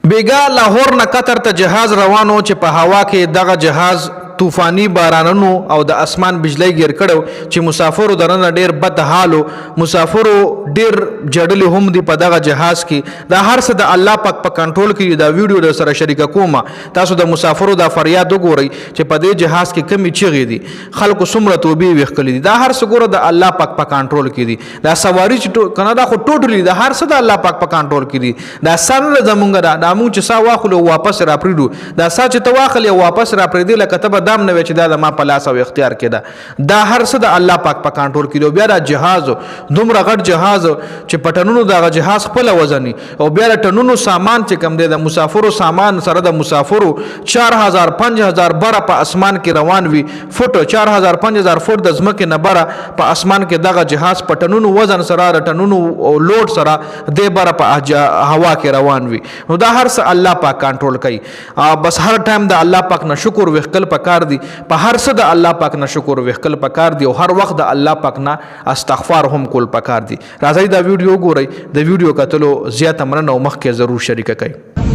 بیګا لاهور نه قطر ته جهاز روانو چې په هوا کې دغه جهاز طوفاني بارانونو او د اسمان بجلی ګیر کړو چې مسافرو درنه ډیر بد حالو مسافرو ډیر جړلې هم دي په دغه جهاز کې دا هر څه د الله پاک په کنټرول کې دا ویډیو در سره شریک کوم تاسو د مسافرو دا فریاد وګورئ چې په دې جهاز کې کمی چیغې دي خلکو څومره توبې وکړي دي دا هر څه ګوره د الله پاک په کنټرول کې دي دا سواری چې کنه دا خو ټوټلی دا هر څه د الله پاک په کنټرول کې دي دا سره زمونږ دا موږ چې سا واخلو واپس را پریدو دا سا چې تواخل واپس را پریدي لکه ته دام نه چې دا د ما په لاس او اختیار کې دا هر څه د الله پاک په کنټرول کې دی بیا دا جهاز دومره غټ جهاز چې پټنونو دا جهاز خپل وزني او بیا د ټنونو سامان چې کم دی د مسافرو سامان سره د مسافرو 4000 5000 بره په اسمان کې روان وي فوټ 4000 5000 فوټ د ځمکې نه بره په اسمان کې دغه جهاز پټنونو وزن سره د ټنونو لوډ سره د بره په هوا کې روان وي نو دا هر څه الله پاک کنټرول کوي بس هر ټایم د الله پاک نه شکر وکړل پکار دی په هر څه د الله پاک نه شکر وکړل پکار دی او هر وخت د الله پاک نه استغفار هم کول پکار دی راځي دا ویډیو ګورئ د ویډیو کتلو زیاته مننه او مخکې ضرور شریک کړئ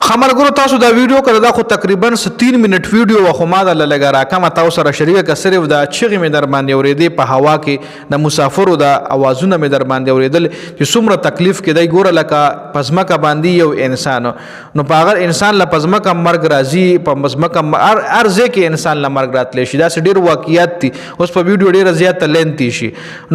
خمرګرو تاسو دا ویډیو کړه دا خو تقریبا 3 منټ ویډیو و خو ما دا لګا راکم تاسو سره شریک ک صرف دا چغې مې در باندې اورېدې په هوا کې د مسافرو دا اوازونه مې در باندې اورېدل چې څومره تکلیف کې دی ګوره لکه پزماکه باندې یو انسان نو په اگر انسان له پزماکه مرګ راځي په پزماکه ارزه کې انسان له مرګ راتلی شي دا ډېر واقعیت دي اوس په ویډیو ډېر زیات لینتی شي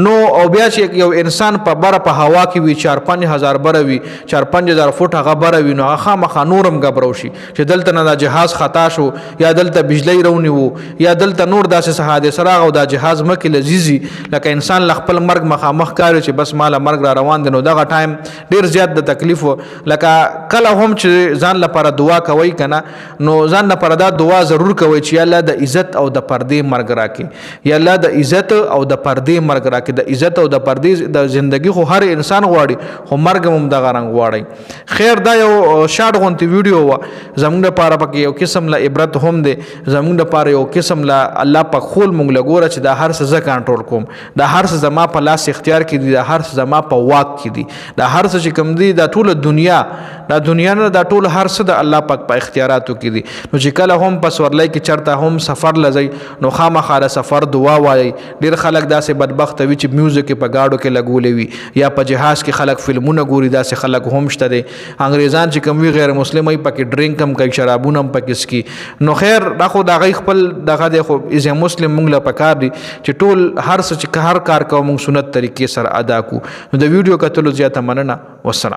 نو او بیا چې یو انسان په بره په هوا کې وي 4-5000 بره وي 4-5000 فوټ هغه بره وي نو هغه مخ نورم غبرو شي چې دلته نه دا جهاز خطا شو یا دلته بجلی رونی وو یا دلته نور داسې حادثه راغو دا جهاز مکه لذيذي لکه انسان خپل مرګ مخامخ کاری چې بس مال مرګ را روان دي نو دغه ټایم ډیر زیات د تکلیف لکه کله هم چې ځان لپاره دعا کوي کنه نو ځان لپاره دا دعا ضرور کوي چې الله د عزت او د پردې مرګ راکړي یا الله د عزت او د پردې مرګ راکړي د عزت او د پردې د ژوندۍ خو هر انسان غواړي خو مرګ هم دغه رنګ غواړي خیر دا یو شارټ غونتی ویډیو زمونږ لپاره پکې یو قسم له عبرت هم دی زمونږ لپاره یو قسم له الله په خول مونږ لګوره چې دا هر څه زه کنټرول کوم دا هر څه زما په لاس اختیار کې دي دا هر څه زما په واک کې دي دا هر څه چې کوم دي دا ټول دنیا نه دا ټول هر څه د الله پاک په اختیاراتو کې دي نو چې کله هم په سورلۍ کې چرته هم سفر لځي نو خامخا د سفر دعا وایي ډیر خلک داسې بدبخت وي چې میوزیک په گاډو کې لګولې وي یا په جهاز کې خلک فلمونه ګوري داسې خلک هم شته دي انګریزان چې کوم وی غیر مسلمای پکې ډرینک هم کوي شرابونه هم پکې سکي نو خیر دا خو د غي خپل دغه د خو از مسلم مونږ له پکار دي چې ټول هر څه چې هر کار کوو مونږ سنت طریقې سره ادا کو نو د ویډیو کتلو زیاته مننه والسلام